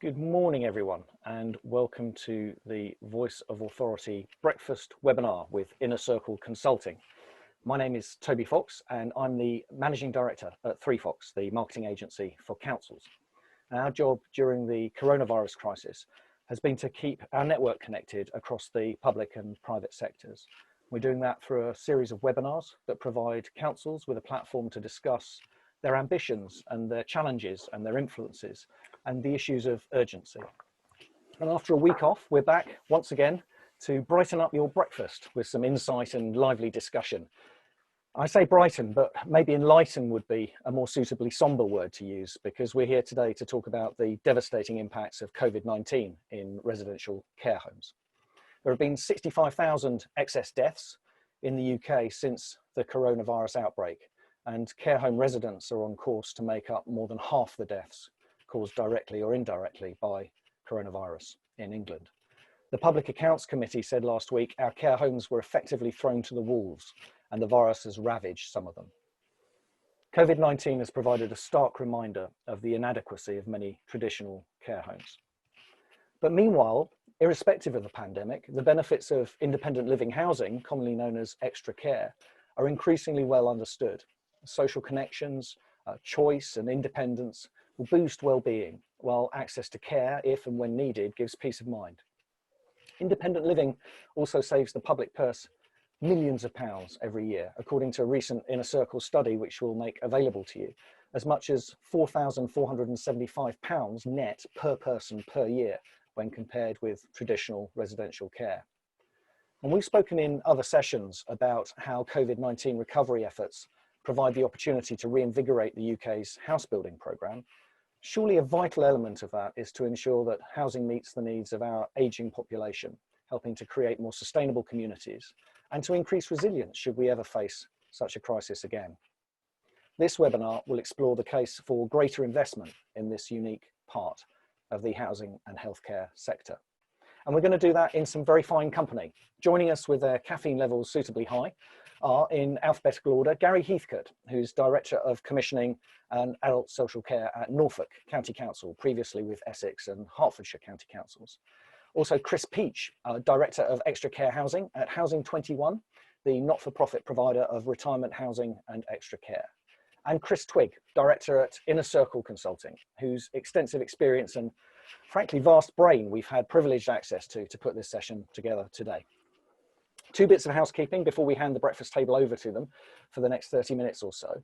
Good morning, everyone, and welcome to the Voice of Authority breakfast webinar with Inner Circle Consulting. My name is Toby Fox, and I'm the Managing Director at 3Fox, the marketing agency for councils. And our job during the coronavirus crisis has been to keep our network connected across the public and private sectors. We're doing that through a series of webinars that provide councils with a platform to discuss their ambitions and their challenges and their influences and the issues of urgency. And after a week off, we're back once again to brighten up your breakfast with some insight and lively discussion. I say brighten, but maybe enlighten would be a more suitably somber word to use, because we're here today to talk about the devastating impacts of Covid-19 in residential care homes. There have been 65,000 excess deaths in the UK since the coronavirus outbreak, and care home residents are on course to make up more than half the deaths caused directly or indirectly by coronavirus in England. The Public Accounts Committee said last week our care homes were effectively thrown to the wolves and the virus has ravaged some of them. Covid-19 has provided a stark reminder of the inadequacy of many traditional care homes. But meanwhile, irrespective of the pandemic, the benefits of independent living housing, commonly known as extra care, are increasingly well understood. Social connections, choice and independence will boost well-being, while access to care, if and when needed, gives peace of mind. Independent living also saves the public purse millions of pounds every year, according to a recent Inner Circle study, which we'll make available to you, as much as £4,475 net per person per year when compared with traditional residential care. And we've spoken in other sessions about how COVID-19 recovery efforts provide the opportunity to reinvigorate the UK's housebuilding programme. Surely a vital element of that is to ensure that housing meets the needs of our ageing population, helping to create more sustainable communities and to increase resilience should we ever face such a crisis again. This webinar will explore the case for greater investment in this unique part of the housing and healthcare sector. And we're going to do that in some very fine company. Joining us with their caffeine levels suitably high are, in alphabetical order, Gary Heathcote, who's Director of Commissioning and Adult Social Care at Norfolk County Council, previously with Essex and Hertfordshire County Councils. Also Kris, Director of Extra Care Housing at Housing 21, the not-for-profit provider of retirement housing and extra care. And Twigg, Director at Inner Circle Consulting, whose extensive experience and frankly vast brain we've had privileged access to put this session together today. Two bits of housekeeping before we hand the breakfast table over to them for the next 30 minutes or so.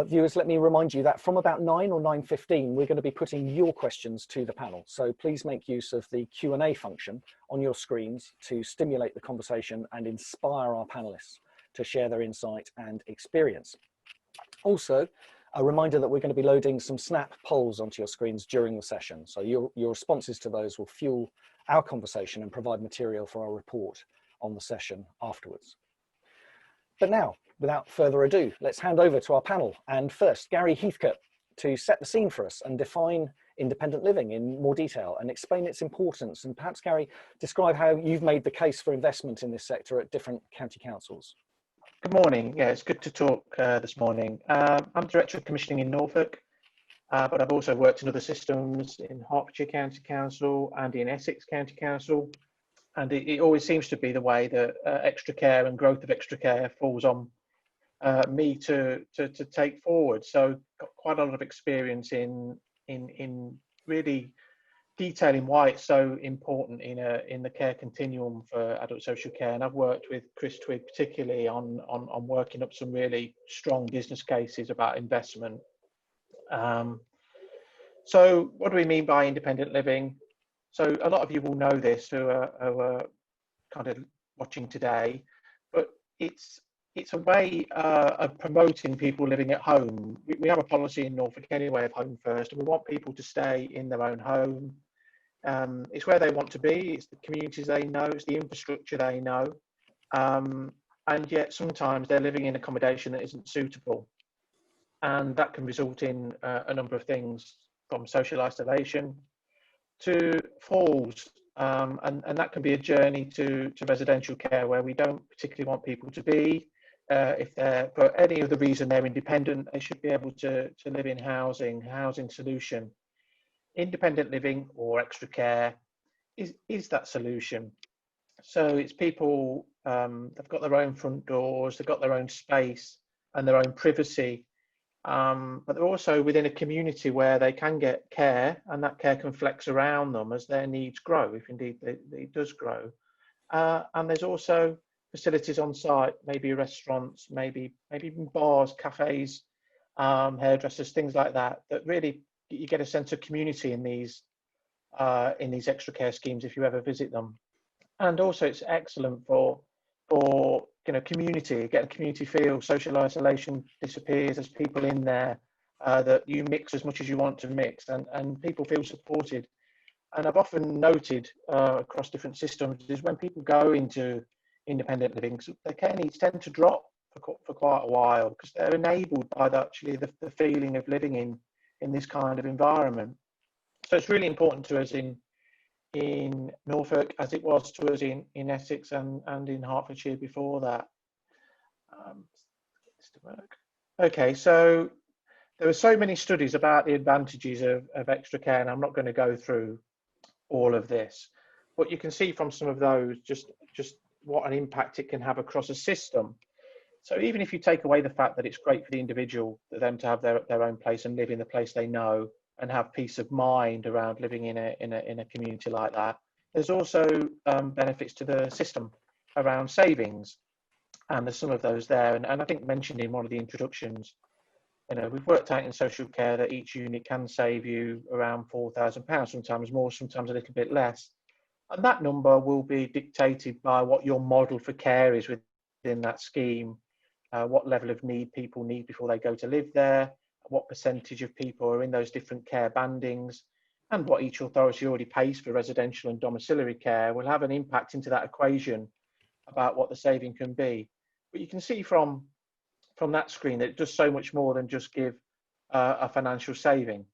Viewers, let me remind you that from about 9 or 9:15, we're going to be putting your questions to the panel. So please make use of the Q&A function on your screens to stimulate the conversation and inspire our panelists to share their insight and experience. Also, a reminder that we're going to be loading some snap polls onto your screens during the session. So your responses to those will fuel our conversation and provide material for our report on the session afterwards. But now, without further ado, let's hand over to our panel. And first, Gary Heathcote, to set the scene for us and define independent living in more detail and explain its importance. And perhaps, Gary, describe how you've made the case for investment in this sector at different county councils. Good morning. Yeah, it's good to talk this morning. I'm Director of Commissioning in Norfolk, but I've also worked in other systems in Hertfordshire County Council and in Essex County Council. And it always seems to be the way that extra care and growth of extra care falls on me to take forward. So got quite a lot of experience in really detailing why it's so important in the care continuum for adult social care. And I've worked with Kris Twigg particularly on working up some really strong business cases about investment. So what do we mean by independent living? So a lot of you will know this who are kind of watching today, but it's a way of promoting people living at home. We have a policy in Norfolk anyway of home first, and we want people to stay in their own home. It's where they want to be, it's the communities they know, it's the infrastructure they know, and yet sometimes they're living in accommodation that isn't suitable. And that can result in a number of things, from social isolation to falls, and that can be a journey to residential care where we don't particularly want people to be. If they're, for any other reason, they're independent, they should be able to live in housing solution. independent living or extra care is that solution. So it's people, they've got their own front doors, they've got their own space and their own privacy, but they're also within a community where they can get care, and that care can flex around them as their needs grow, if indeed it does grow. And there's also facilities on site, maybe restaurants, maybe even bars, cafes, hairdressers, things like that, that really you get a sense of community in these extra care schemes if you ever visit them. And also it's excellent for community, get a community feel. Social isolation disappears. There's people in there that you mix as much as you want to mix, and people feel supported. And I've often noted across different systems is when people go into independent living, their care needs tend to drop for quite a while, because they're enabled by the feeling of living in this kind of environment. So it's really important to us in Norfolk, as it was to us in Essex and in Hertfordshire before that. Okay, so there are so many studies about the advantages of extra care, and I'm not going to go through all of this, but you can see from some of those just what an impact it can have across a system. So even if you take away the fact that it's great for the individual, for them to have their own place and live in the place they know and have peace of mind around living in a community like that, there's also benefits to the system around savings, and there's some of those there. And I think mentioned in one of the introductions, we've worked out in social care that each unit can save you around £4,000, sometimes more, sometimes a little bit less. And that number will be dictated by what your model for care is within that scheme, what level of need people need before they go to live there, what percentage of people are in those different care bandings, and what each authority already pays for residential and domiciliary care will have an impact into that equation about what the saving can be. But you can see from that screen that it does so much more than just give a financial saving.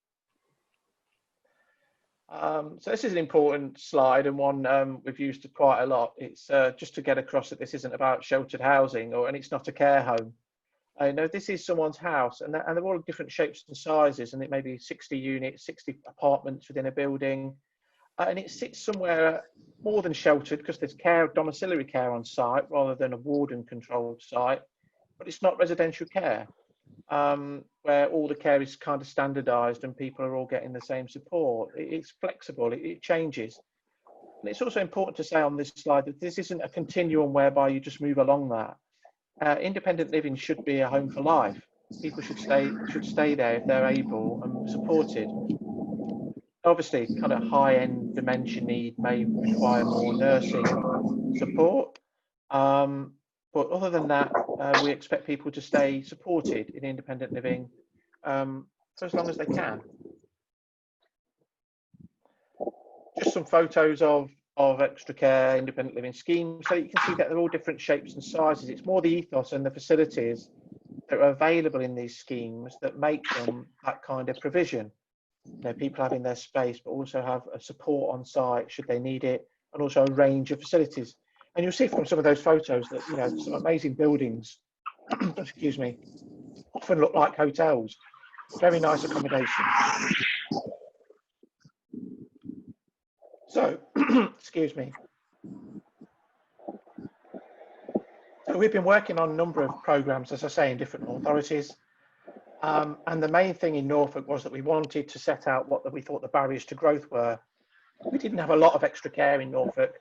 So this is an important slide, and one we've used quite a lot. It's just to get across that this isn't about sheltered housing, and it's not a care home. This is someone's house, and they're all different shapes and sizes, and it may be 60 units, 60 apartments within a building, and it sits somewhere more than sheltered, because there's domiciliary care on site rather than a warden-controlled site, but it's not residential care, where all the care is kind of standardised and people are all getting the same support. It's flexible, it changes. And it's also important to say on this slide that this isn't a continuum whereby you just move along that. Independent living should be a home for life. People should stay there if they're able and supported. Obviously, kind of high-end dementia need may require more nursing support. But other than that, we expect people to stay supported in independent living for as long as they can. Just some photos of extra care independent living schemes, so you can see that they're all different shapes and sizes. It's more the ethos and the facilities that are available in these schemes that make them that kind of provision. People having their space, but also have a support on site should they need it, and also a range of facilities. And you'll see from some of those photos that some amazing buildings, excuse me, often look like hotels. Very nice accommodation. So, excuse me. So we've been working on a number of programs, as I say, in different authorities. And the main thing in Norfolk was that we wanted to set out what we thought the barriers to growth were. We didn't have a lot of extra care in Norfolk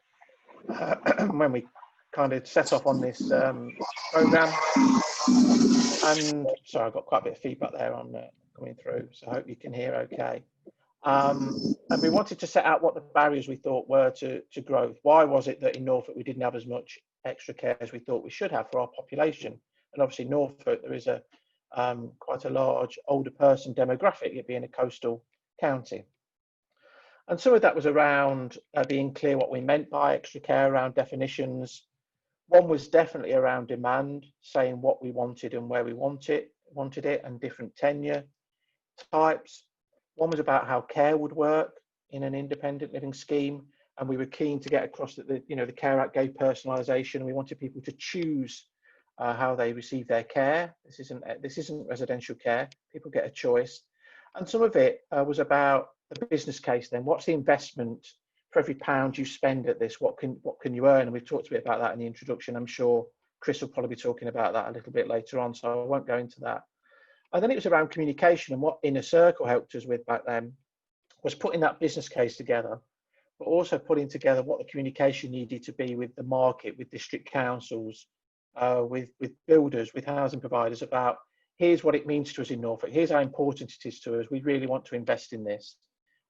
when we kind of set off on this program. And sorry, I've got quite a bit of feedback there on coming through, so I hope you can hear okay. And we wanted to set out what the barriers we thought were to growth. Why was it that in Norfolk we didn't have as much extra care as we thought we should have for our population? And obviously Norfolk, there is a quite a large older person demographic, it being a coastal county. And some of that was around being clear what we meant by extra care, around definitions. One was definitely around demand, saying what we wanted and where we wanted it, and different tenure types. One was about how care would work in an independent living scheme, and we were keen to get across that the Care Act gave personalisation. We wanted people to choose how they receive their care. This isn't residential care. People get a choice. And some of it was about the business case then. What's the investment for every pound you spend at this? What can you earn? And we've talked a bit about that in the introduction. I'm sure Kris will probably be talking about that a little bit later on, so I won't go into that. And then it was around communication, and what Inner Circle helped us with back then was putting that business case together, but also putting together what the communication needed to be with the market, with district councils, with builders, with housing providers, about here's what it means to us in Norfolk, here's how important it is to us, we really want to invest in this,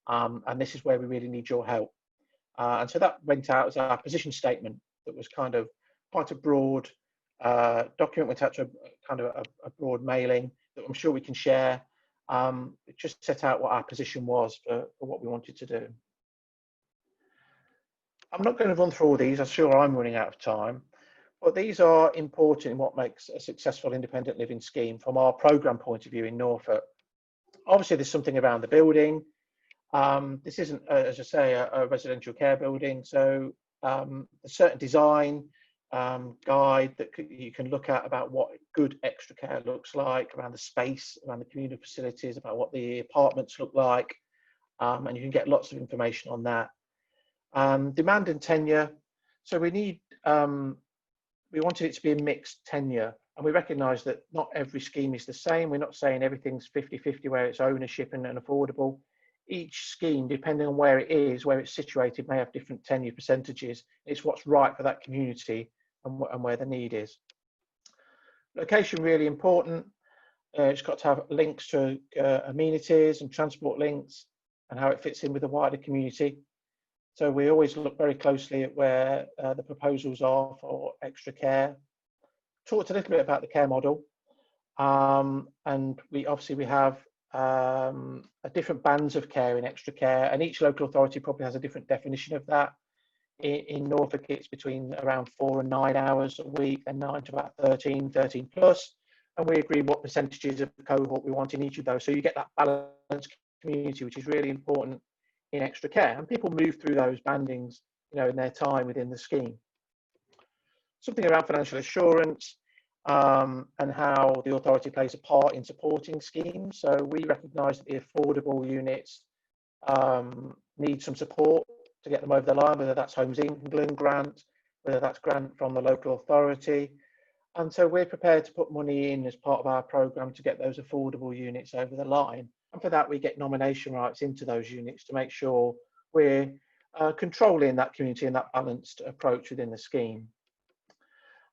and this is where we really need your help. And so that went out as our position statement that was kind of quite a broad document, went out to a broad mailing that I'm sure we can share. It just set out what our position was for what we wanted to do. I'm not going to run through all these, I'm sure I'm running out of time, but these are important in what makes a successful independent living scheme from our programme point of view in Norfolk. Obviously, there's something around the building. This isn't, as I say, a residential care building, so a certain design guide that you can look at about what good extra care looks like, around the space, around the communal facilities, about what the apartments look like, and you can get lots of information on that. Demand and tenure. So we wanted it to be a mixed tenure, and we recognise that not every scheme is the same. We're not saying everything's 50-50 where it's ownership and affordable. Each scheme, depending on where it is, where it's situated, may have different tenure percentages. It's what's right for that community and where the need is. Location, really important. It's got to have links to amenities and transport links and how it fits in with the wider community. So we always look very closely at where the proposals are for extra care. Talked a little bit about the care model, and we have different bands of care in extra care, and each local authority probably has a different definition of that. In Norfolk, it's between around 4 and 9 hours a week, and 9 to about 13 plus, and we agree what percentages of the cohort we want in each of those. So you get that balanced community, which is really important in extra care, and people move through those bandings, in their time within the scheme. Something around financial assurance, and how the authority plays a part in supporting schemes. So we recognise that the affordable units need some support to get them over the line, whether that's Homes England grant, whether that's grant from the local authority. And so we're prepared to put money in as part of our programme to get those affordable units over the line. And for that, we get nomination rights into those units to make sure we're controlling that community and that balanced approach within the scheme.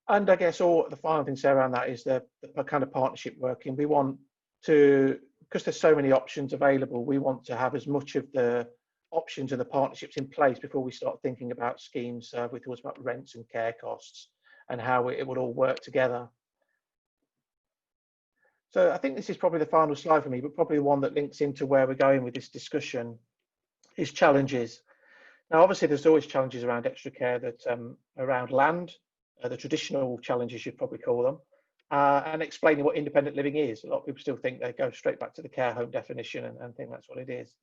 And I guess all the final thing to say around that is the kind of partnership working. We want to, because there's so many options available, we want to have as much of the options and the partnerships in place before we start thinking about schemes. We thought about rents and care costs and how it would all work together. So I think this is probably the final slide for me, but probably the one that links into where we're going with this discussion is challenges. Now, obviously, there's always challenges around extra care, that around land, the traditional challenges you'd probably call them, and explaining what independent living is. A lot of people still think they go straight back to the care home definition and think that's what it is.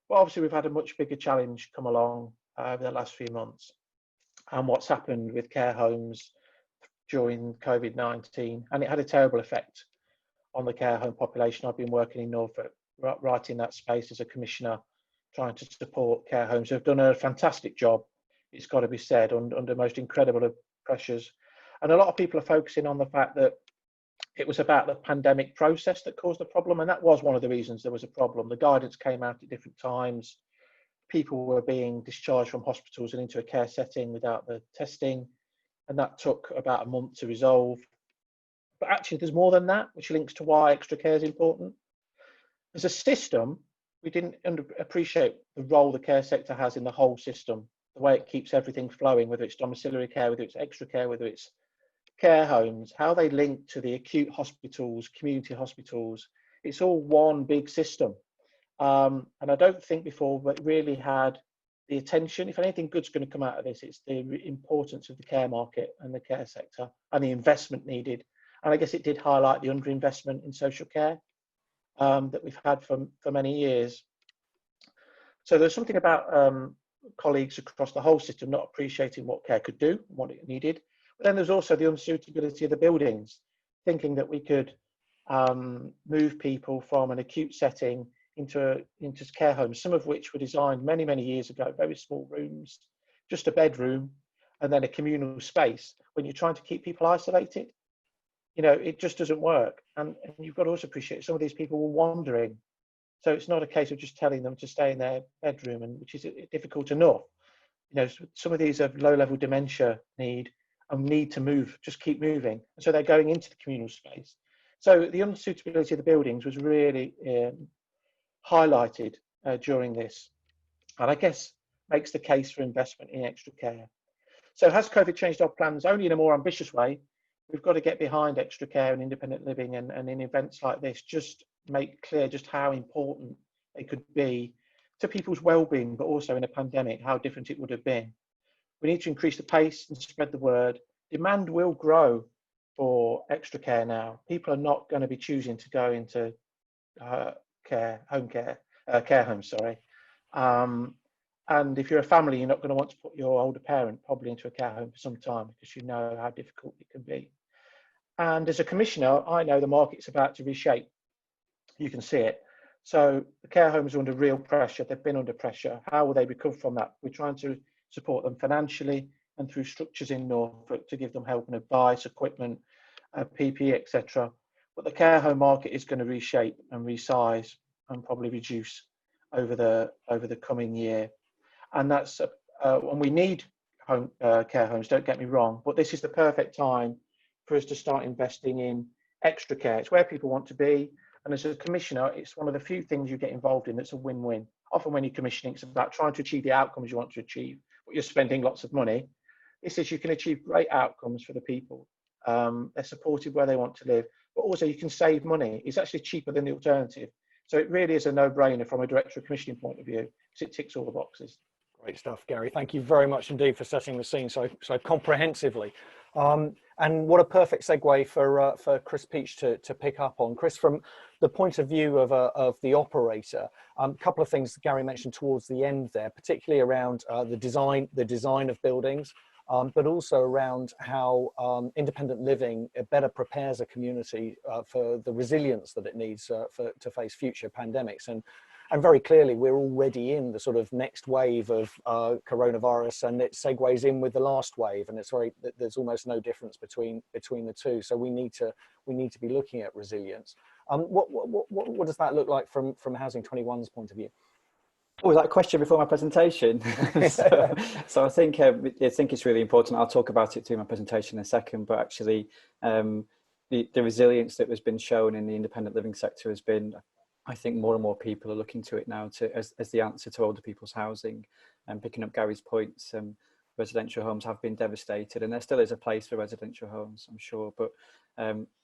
But obviously, we've had a much bigger challenge come along over the last few months, and what's happened with care homes during Covid-19, and it had a terrible effect on the care home population. I've been working in Norfolk, right in that space as a commissioner, trying to support care homes who have done a fantastic job, it's got to be said, under most incredible pressures. And a lot of people are focusing on the fact that it was about the pandemic process that caused the problem, and that was one of the reasons there was a problem. The guidance came out at different times. People were being discharged from hospitals and into a care setting without the testing, and that took about a month to resolve. But actually, there's more than that, which links to why extra care is important. As a system, we didn't appreciate the role the care sector has in the whole system, the way it keeps everything flowing, whether it's domiciliary care, whether it's extra care, whether it's care homes, how they link to the acute hospitals, community hospitals. It's all one big system. And I don't think before we really had the attention. If anything good's going to come out of this, it's the importance of the care market and the care sector and the investment needed. And I guess it did highlight the underinvestment in social care that we've had for many years. So there's something about colleagues across the whole system not appreciating what care could do, what it needed. But then there's also the unsuitability of the buildings, thinking that we could move people from an acute setting into care homes, some of which were designed many, many years ago, very small rooms, just a bedroom, and then a communal space. When you're trying to keep people isolated, it just doesn't work. And you've got to also appreciate some of these people were wandering. So it's not a case of just telling them to stay in their bedroom, and which is difficult enough. Some of these have low-level dementia need to move, just keep moving. And so they're going into the communal space. So the unsuitability of the buildings was really highlighted during this, and I guess makes the case for investment in extra care. So has COVID changed our plans? Only in a more ambitious way. We've got to get behind extra care and independent living, and in events like this, just make clear just how important it could be to people's well-being, but also in a pandemic, how different it would have been. We need to increase the pace and spread the word. Demand will grow for extra care now. People are not going to be choosing to go into care homes, sorry. And if you're a family, you're not going to want to put your older parent probably into a care home for some time, because you know how difficult it can be. And as a commissioner, I know the market's about to reshape. You can see it. So the care homes are under real pressure. They've been under pressure. How will they recover from that? We're trying to support them financially and through structures in Norfolk to give them help and advice, equipment, PPE, etc. But the care home market is going to reshape and resize and probably reduce over the coming year. And that's and we need care homes, don't get me wrong, but this is the perfect time for us to start investing in extra care. It's where people want to be. And as a commissioner, it's one of the few things you get involved in that's a win-win. Often when you're commissioning, it's about trying to achieve the outcomes you want to achieve, but you're spending lots of money. This is, you can achieve great outcomes for the people. They're supported where they want to live, but also you can save money. It's actually cheaper than the alternative. So it really is a no-brainer from a director of commissioning point of view, because it ticks all the boxes. Great stuff, Gary. Thank you very much indeed for setting the scene so comprehensively. And what a perfect segue for Kris Peach to pick up on. Kris, from the point of view of the operator, a couple of things Gary mentioned towards the end there, particularly around the design of buildings, but also around how independent living better prepares a community for the resilience that it needs to face future pandemics. And very clearly, we're already in the sort of next wave of coronavirus, and it segues in with the last wave, and there's almost no difference between the two. So we need to be looking at resilience. What does that look like from Housing 21's point of view? Oh, was that a question before my presentation? so I think it's really important. I'll talk about it through my presentation in a second, but actually the resilience that has been shown in the independent living sector has been, I think more and more people are looking to it now as the answer to older people's housing. And picking up Gary's points, residential homes have been devastated, and there still is a place for residential homes, I'm sure. But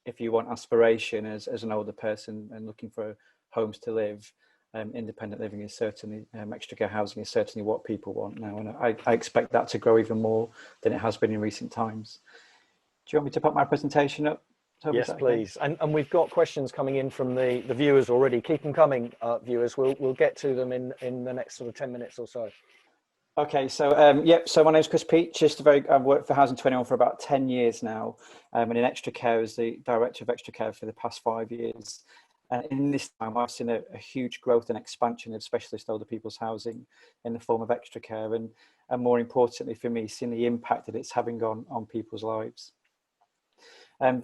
if you want aspiration as an older person and looking for homes to live, independent living is certainly, extra care housing is certainly what people want now. And I expect that to grow even more than it has been in recent times. Do you want me to put my presentation up? Yes, please. And we've got questions coming in from the viewers already. Keep them coming, viewers. We'll get to them in the next sort of 10 minutes or so. Okay, so so my name is Kris Peach. I've worked for Housing 21 for about 10 years now, and in extra care as the director of extra care for the past 5 years. And in this time, I've seen a huge growth and expansion of specialist older people's housing in the form of extra care, and more importantly for me, seeing the impact that it's having on people's lives.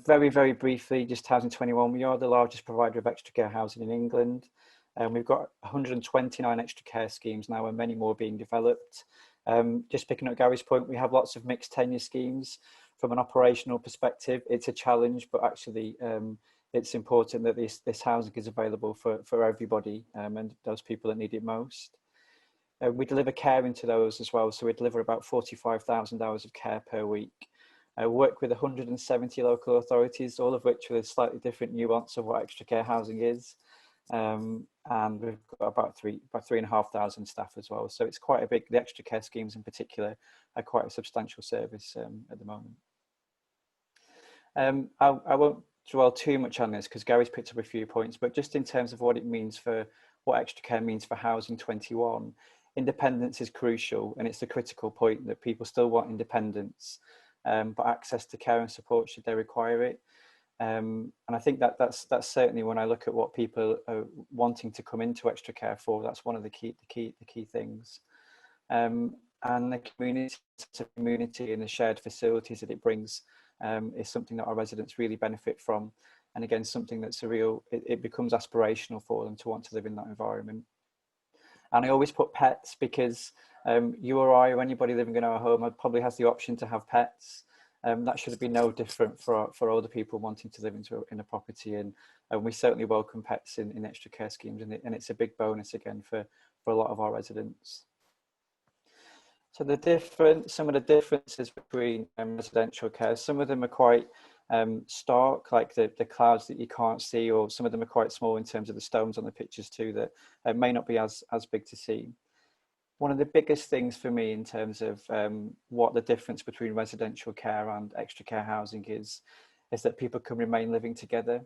Very, very briefly, just Housing 21, we are the largest provider of extra care housing in England. We've got 129 extra care schemes now, and many more being developed. Just picking up Gary's point, we have lots of mixed tenure schemes. From an operational perspective, it's a challenge, but actually it's important that this housing is available for everybody and those people that need it most. We deliver care into those as well, so we deliver about 45,000 hours of care per week. I work with 170 local authorities, all of which with a slightly different nuance of what extra care housing is. And we've got about 3,500 staff as well. So it's quite a big, the extra care schemes in particular are quite a substantial service at the moment. I won't dwell too much on this because Gary's picked up a few points, but just in terms of what it means for, what extra care means for Housing 21, independence is crucial, and it's the critical point that people still want independence, but access to care and support should they require it. And I think that's certainly, when I look at what people are wanting to come into extra care for, that's one of the key things. And the community and the shared facilities that it brings is something that our residents really benefit from. And again, something that's it becomes aspirational for them to want to live in that environment. And I always put pets, because you or I or anybody living in our home probably has the option to have pets. That should be no different for older people wanting to live in a property, and we certainly welcome pets in extra care schemes, and it's a big bonus again for a lot of our residents. So some of the differences between residential care, some of them are quite stark, like the clouds that you can't see, or some of them are quite small in terms of the stones on the pictures too, that may not be as big to see. One of the biggest things for me in terms of what the difference between residential care and extra care housing is that people can remain living together.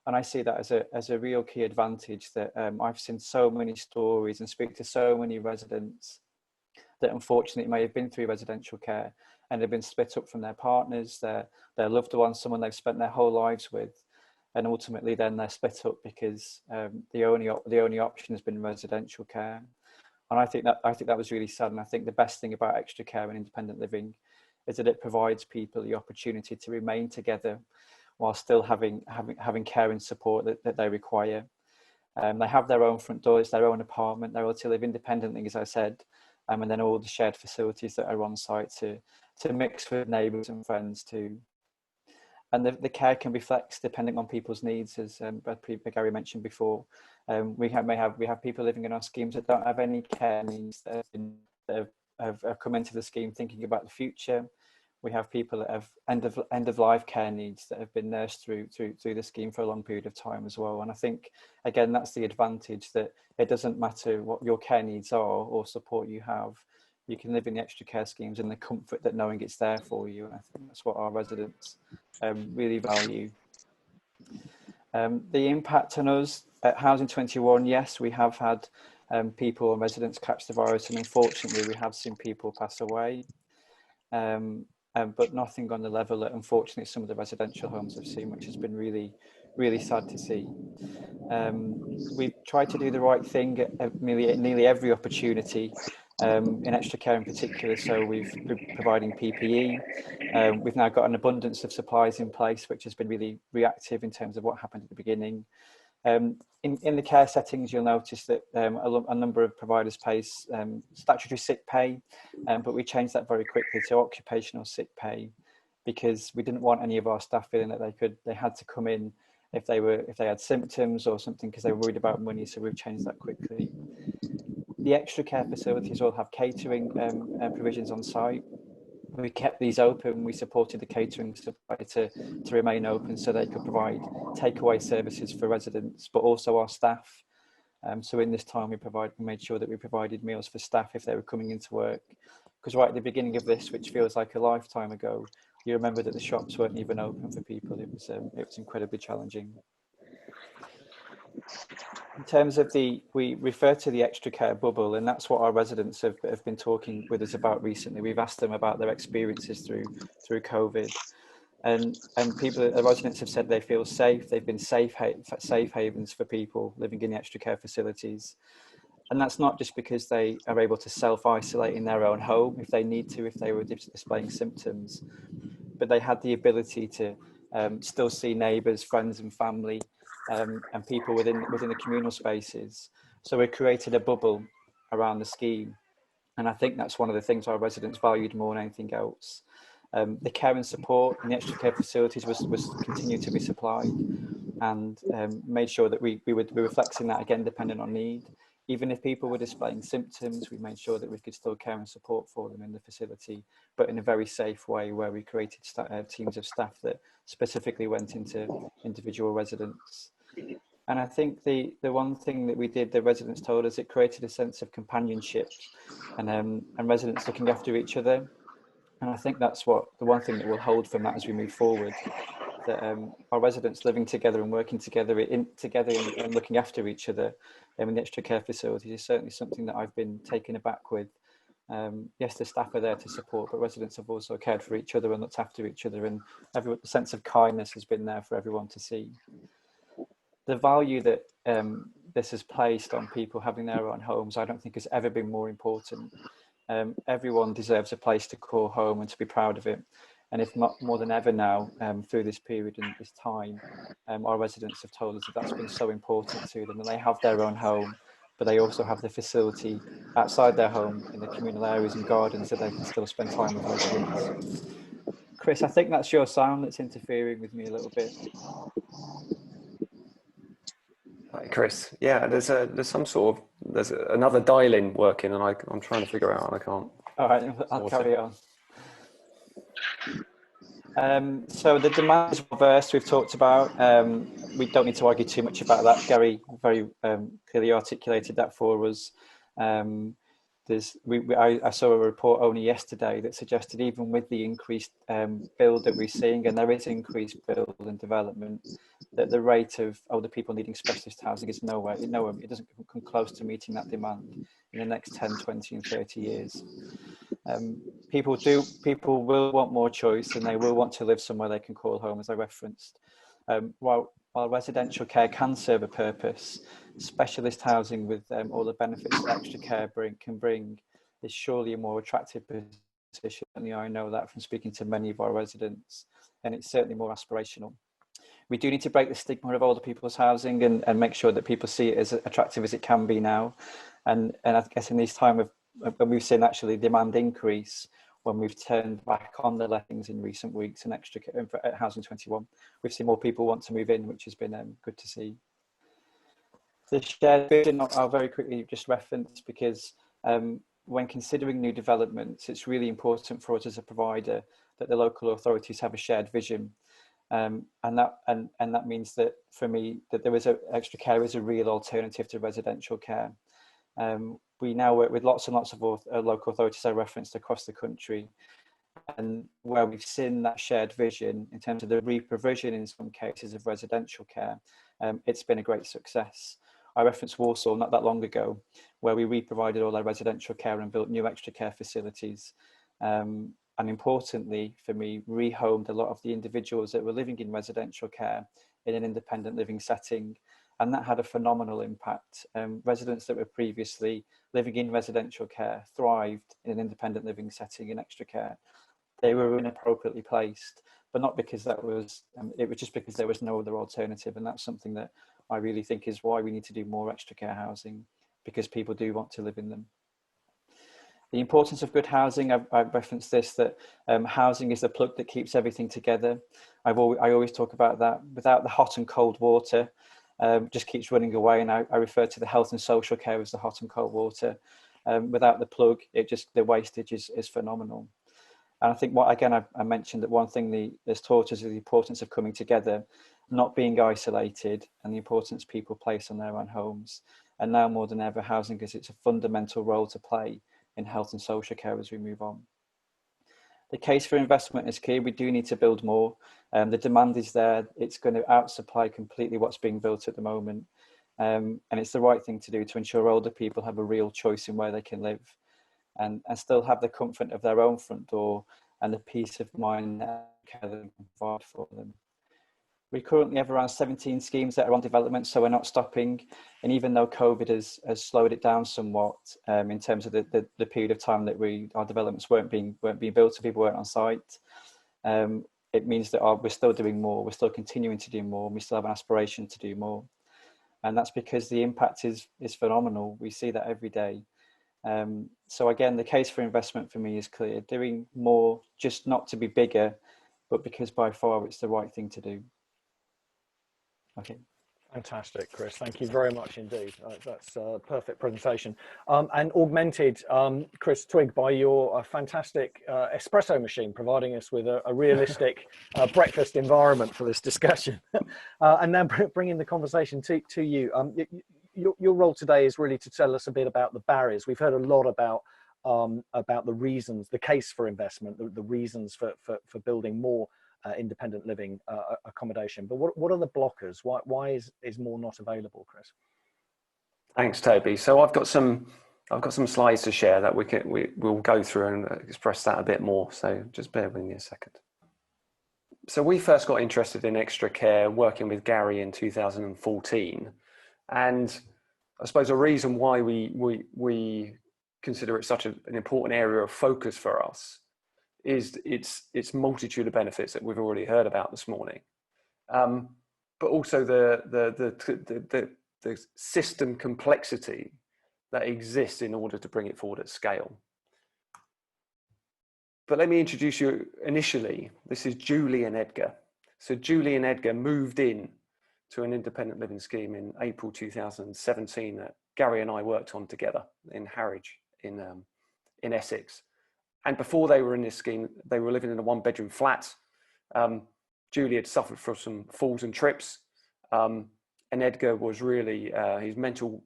And I see that as a real key advantage, that I've seen so many stories and speak to so many residents that unfortunately may have been through residential care and they've been split up from their partners, their loved ones, someone they've spent their whole lives with. And ultimately then they're split up because the only option has been residential care. And I think that was really sad. And I think the best thing about extra care and independent living is that it provides people the opportunity to remain together while still having care and support that they require. They have their own front door, it's their own apartment, they're able to live independently, as I said, and then all the shared facilities that are on site to mix with neighbours and friends too. And the care can be flexed depending on people's needs, as Gary mentioned before. We have people living in our schemes that don't have any care needs, that have come into the scheme thinking about the future. We have people that have end of life care needs that have been nursed through the scheme for a long period of time as well. And I think again that's the advantage, that it doesn't matter what your care needs are or support you have. You can live in the extra care schemes in the comfort that knowing it's there for you. And I think that's what our residents really value. The impact on us at Housing 21, yes, we have had people and residents catch the virus, and unfortunately we have seen people pass away, but nothing on the level that unfortunately some of the residential homes have seen, which has been really, really sad to see. We've tried to do the right thing at nearly every opportunity, in extra care in particular. So we've providing PPE. We've now got an abundance of supplies in place, which has been really reactive in terms of what happened at the beginning. In the care settings, you'll notice that a number of providers pay statutory sick pay, but we changed that very quickly to occupational sick pay, because we didn't want any of our staff feeling that they had to come in if they had symptoms or something, because they were worried about money. So we've changed that quickly. The extra care facilities all have catering provisions on site. We kept these open. We supported the catering supply to remain open so they could provide takeaway services for residents, but also our staff. So in this time, we made sure that we provided meals for staff if they were coming into work. Because right at the beginning of this, which feels like a lifetime ago, you remember that the shops weren't even open for people. It was incredibly challenging. In terms of we refer to the extra care bubble, and that's what our residents have been talking with us about recently. We've asked them about their experiences through COVID, and the residents have said they feel safe. They've been safe havens for people living in the extra care facilities. And that's not just because they are able to self-isolate in their own home if they need to, if they were displaying symptoms, but they had the ability to still see neighbours, friends and family, and people within the communal spaces. So we created a bubble around the scheme. And I think that's one of the things our residents valued more than anything else. The care and support in the extra care facilities was continued to be supplied, and made sure that we were flexing that again, depending on need. Even if people were displaying symptoms, we made sure that we could still care and support for them in the facility, but in a very safe way, where we created teams of staff that specifically went into individual residents. And I think the one thing that we did, the residents told us, it created a sense of companionship and residents looking after each other. And I think that's the one thing that we'll hold from that as we move forward, that our residents living together and working together and looking after each other in the extra care facilities is certainly something that I've been taken aback with, Yes, the staff are there to support, but residents have also cared for each other and looked after each other, and the sense of kindness has been there for everyone to see. The value that this has placed on people having their own homes, I don't think has ever been more important. Everyone deserves a place to call home and to be proud of it. And if not more than ever now, through this period and this time, our residents have told us that that's been so important to them, and they have their own home, but they also have the facility outside their home in the communal areas and gardens that they can still spend time with loved ones. Kris, I think that's your sound that's interfering with me a little bit. Hi, Kris. Yeah, there's another dial-in working, and I'm trying to figure out, and I can't. All right, I'll carry on. So the demand is reversed, we've talked about. We don't need to argue too much about that. Gary very clearly articulated that for us. I saw a report only yesterday that suggested even with the increased build that we're seeing, and there is increased build and development, that the rate of older people needing specialist housing is nowhere, it doesn't come close to meeting that demand in the next 10, 20 and 30 years. People will want more choice, and they will want to live somewhere they can call home, as I referenced. While residential care can serve a purpose, specialist housing with all the benefits that extra care can bring is surely a more attractive position. And I know that from speaking to many of our residents, and it's certainly more aspirational. We do need to break the stigma of older people's housing and make sure that people see it as attractive as it can be now. And I guess in this time when we've seen actually demand increase, when we've turned back on the lettings in recent weeks and extra at Housing 21, we've seen more people want to move in, which has been good to see. The shared vision I'll very quickly just reference, because when considering new developments, it's really important for us as a provider that the local authorities have a shared vision. And that means that for me, that extra care is a real alternative to residential care. We now work with lots and lots of local authorities I referenced across the country, and where we've seen that shared vision in terms of the re-provision in some cases of residential care, it's been a great success. I referenced Walsall not that long ago, where we re-provided all our residential care and built new extra care facilities. And importantly for me, rehomed a lot of the individuals that were living in residential care in an independent living setting. And that had a phenomenal impact. Residents that were previously living in residential care thrived in an independent living setting in extra care. They were inappropriately placed, but not because it was just because there was no other alternative. And that's something that I really think is why we need to do more extra care housing, because people do want to live in them. The importance of good housing, I've referenced this, that housing is the plug that keeps everything together. I always talk about that. Without the hot and cold water, just keeps running away, and I refer to the health and social care as the hot and cold water. Without the plug, the wastage is phenomenal. And I think I mentioned that one thing has taught us is the importance of coming together, not being isolated, and the importance people place on their own homes. And now more than ever, housing has a fundamental role to play in health and social care as we move on. The case for investment is key. We do need to build more. The demand is there. It's going to outsupply completely what's being built at the moment. And it's the right thing to do to ensure older people have a real choice in where they can live and still have the comfort of their own front door and the peace of mind that care they can provide for them. We currently have around 17 schemes that are on development, so we're not stopping. And even though COVID has slowed it down somewhat in terms of the period of time that our developments weren't being built, so people weren't on site, it means that we're still doing more. We're still continuing to do more. And we still have an aspiration to do more, and that's because the impact is phenomenal. We see that every day. So again, the case for investment for me is clear: doing more, just not to be bigger, but because by far it's the right thing to do. Okay. Fantastic, Kris. Thank you very much indeed. That's a perfect presentation. And augmented, Kris, Twigg, by your fantastic espresso machine, providing us with a realistic breakfast environment for this discussion. And then bringing the conversation to you. Your role today is really to tell us a bit about the barriers. We've heard a lot about the reasons, the case for investment, the reasons for building more independent living accommodation, but what are the blockers? Why is more not available, Kris? Thanks, Toby. So I've got some I've got some slides to share that we'll go through and express that a bit more. So just bear with me a second. So we first got interested in extra care working with Gary in 2014. And I suppose a reason why we consider it such an important area of focus for us is its multitude of benefits that we've already heard about this morning, but also the system complexity that exists in order to bring it forward at scale. But let me introduce you initially. This is Julie and Edgar. So Julie and Edgar moved in to an independent living scheme in April 2017 that Gary and I worked on together in Harwich in Essex. And before they were in this scheme, they were living in a one-bedroom flat. Julie had suffered from some falls and trips, and Edgar was really, his mental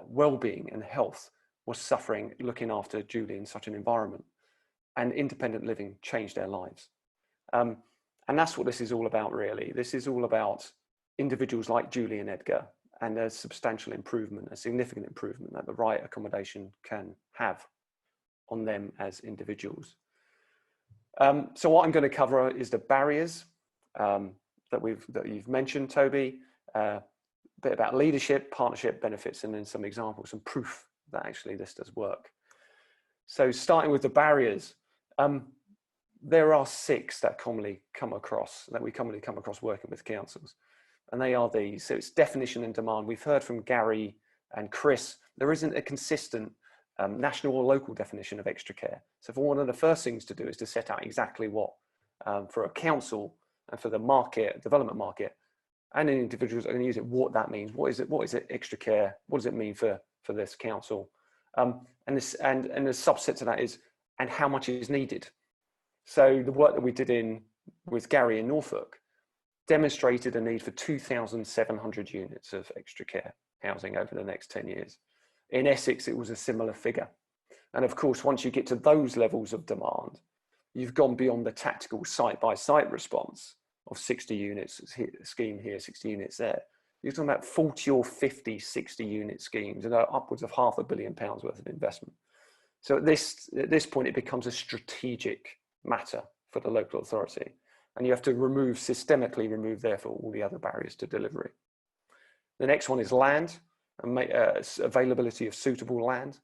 well-being and health was suffering looking after Julie in such an environment. And independent living changed their lives. And that's what this is all about, really. This is all about individuals like Julie and Edgar, and there's substantial improvement, a significant improvement that the right accommodation can have on them as individuals. So what I'm going to cover is the barriers that you've mentioned, Toby, a bit about leadership, partnership, benefits, and then some examples, some proof that actually this does work. So starting with the barriers, there are 6 that we commonly come across working with councils, and they are these. So it's definition and demand. We've heard from Gary and Kris, there isn't a consistent national or local definition of extra care. So for one of the first things to do is to set out exactly what, for a council and for the market, development market, and individuals are going to use it, what that means. What is it extra care? What does it mean for this council? And the subset to that is, and how much is needed. So the work that we did with Gary in Norfolk demonstrated a need for 2,700 units of extra care housing over the next 10 years. In Essex, it was a similar figure. And of course, once you get to those levels of demand, you've gone beyond the tactical site-by-site response of 60 units, scheme here, 60 units there. You're talking about 40 or 50, 60 unit schemes and upwards of £500 million worth of investment. So at this point, it becomes a strategic matter for the local authority. And you have to systemically remove, therefore, all the other barriers to delivery. The next one is land and availability of suitable land.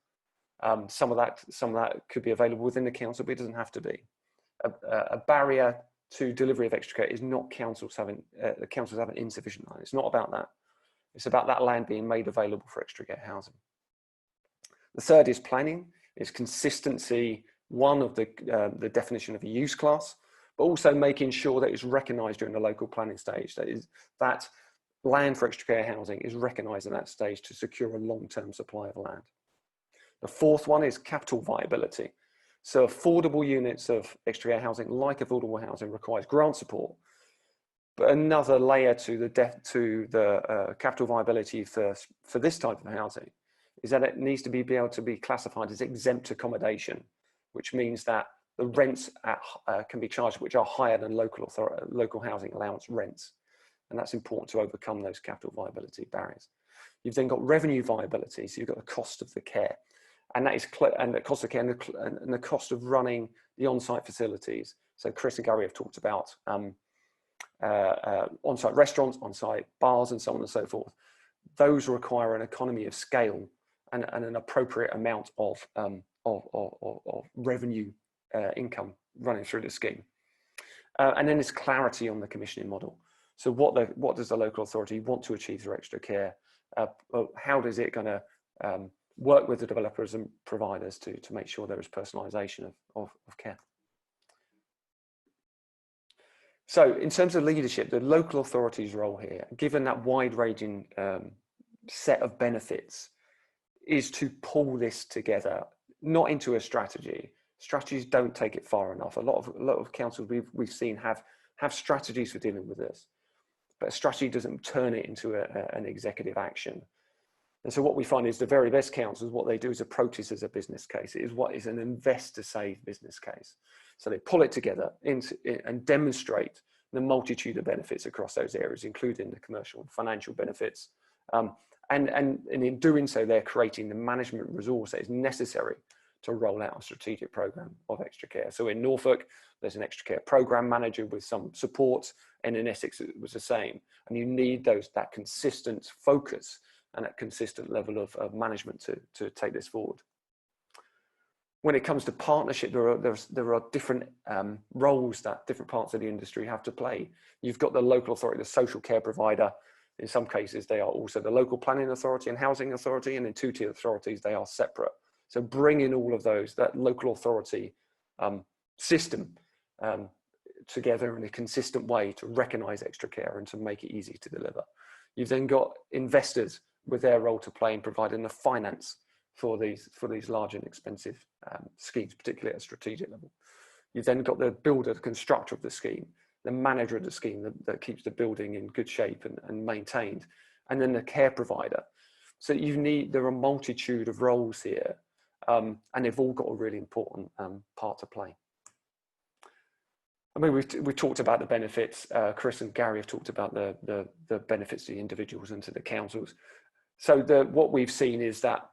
Some of that could be available within the council, but it doesn't have to be. A barrier to delivery of extra care is not the councils having insufficient land. It's not about that. It's about that land being made available for extra care housing. The third is planning. It's consistency, one of the definition of a use class, but also making sure that it's recognised during the local planning stage. That land for extra care housing is recognised at that stage to secure a long-term supply of land. The fourth one is capital viability. So affordable units of extra care housing, like affordable housing, requires grant support. But another layer to the capital viability for this type of housing is that it needs to be able to be classified as exempt accommodation, which means that the rents can be charged which are higher than local housing allowance rents. And that's important to overcome those capital viability barriers. You've then got revenue viability, so you've got the cost of the care. And that is the cost of care and the cost of running the on-site facilities. So Kris and Gary have talked about on-site restaurants, on-site bars, and so on and so forth. Those require an economy of scale and an appropriate amount of revenue income running through the scheme. And then there's clarity on the commissioning model. So what does the local authority want to achieve through extra care? How is it going to work with the developers and providers to make sure there is personalisation of care? So in terms of leadership, the local authority's role here, given that wide-ranging set of benefits, is to pull this together, not into a strategy. Strategies don't take it far enough. A lot of councils we've seen have strategies for dealing with this, but a strategy doesn't turn it into an executive action. And so what we find is the very best councils, what they do is approach this as a business case. It is what is an invest to save business case. So they pull it together and demonstrate the multitude of benefits across those areas, including the commercial and financial benefits, And in doing so, they're creating the management resource that is necessary to roll out a strategic program of extra care. So in Norfolk, there's an extra care program manager with some support, and in Essex it was the same. And you need that consistent focus and that consistent level of management to take this forward. When it comes to partnership, there are different roles that different parts of the industry have to play. You've got the local authority, the social care provider. In some cases, they are also the local planning authority and housing authority, and in two-tier authorities, they are separate. So bringing all of that local authority system together in a consistent way to recognise extra care and to make it easy to deliver. You've then got investors with their role to play in providing the finance for these large and expensive schemes, particularly at a strategic level. You've then got the builder, the constructor of the scheme, the manager of the scheme that keeps the building in good shape and maintained, and then the care provider. So there are a multitude of roles here, and they've all got a really important part to play. I mean, we talked about the benefits. Kris and Gary have talked about the benefits to the individuals and to the councils. So what we've seen is that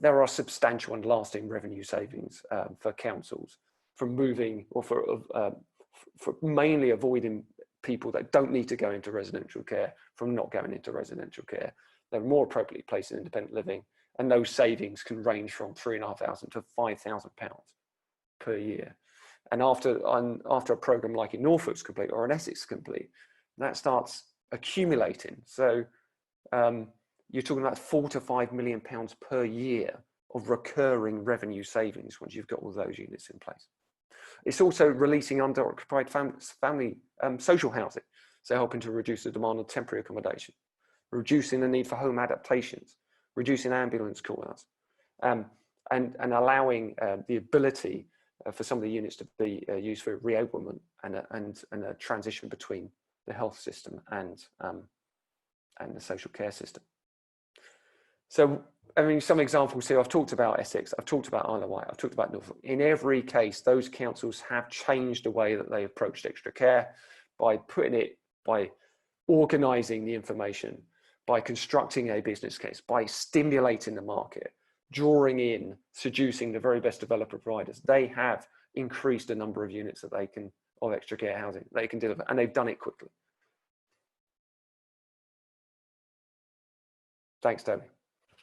there are substantial and lasting revenue savings for councils from moving, or for mainly avoiding people that don't need to go into residential care from not going into residential care. They're more appropriately placed in independent living, and those savings can range from £3,500 to £5,000 per year. And after a programme like in Norfolk's complete or in Essex complete, that starts accumulating. So you're talking about £4 to £5 million per year of recurring revenue savings once you've got all those units in place. It's also releasing underoccupied family social housing, so helping to reduce the demand on temporary accommodation, reducing the need for home adaptations, reducing ambulance call-outs, and allowing the ability for some of the units to be used for reopenment and a transition between the health system and the social care system. So, I mean, some examples here. I've talked about Essex, I've talked about Isle of Wight, I've talked about Norfolk. In every case, those councils have changed the way that they approached extra care by organising the information, by constructing a business case, by stimulating the market, drawing in, seducing the very best developer providers. They have increased the number of units that they can, of extra care housing, they can deliver, and they've done it quickly. Thanks, Toby.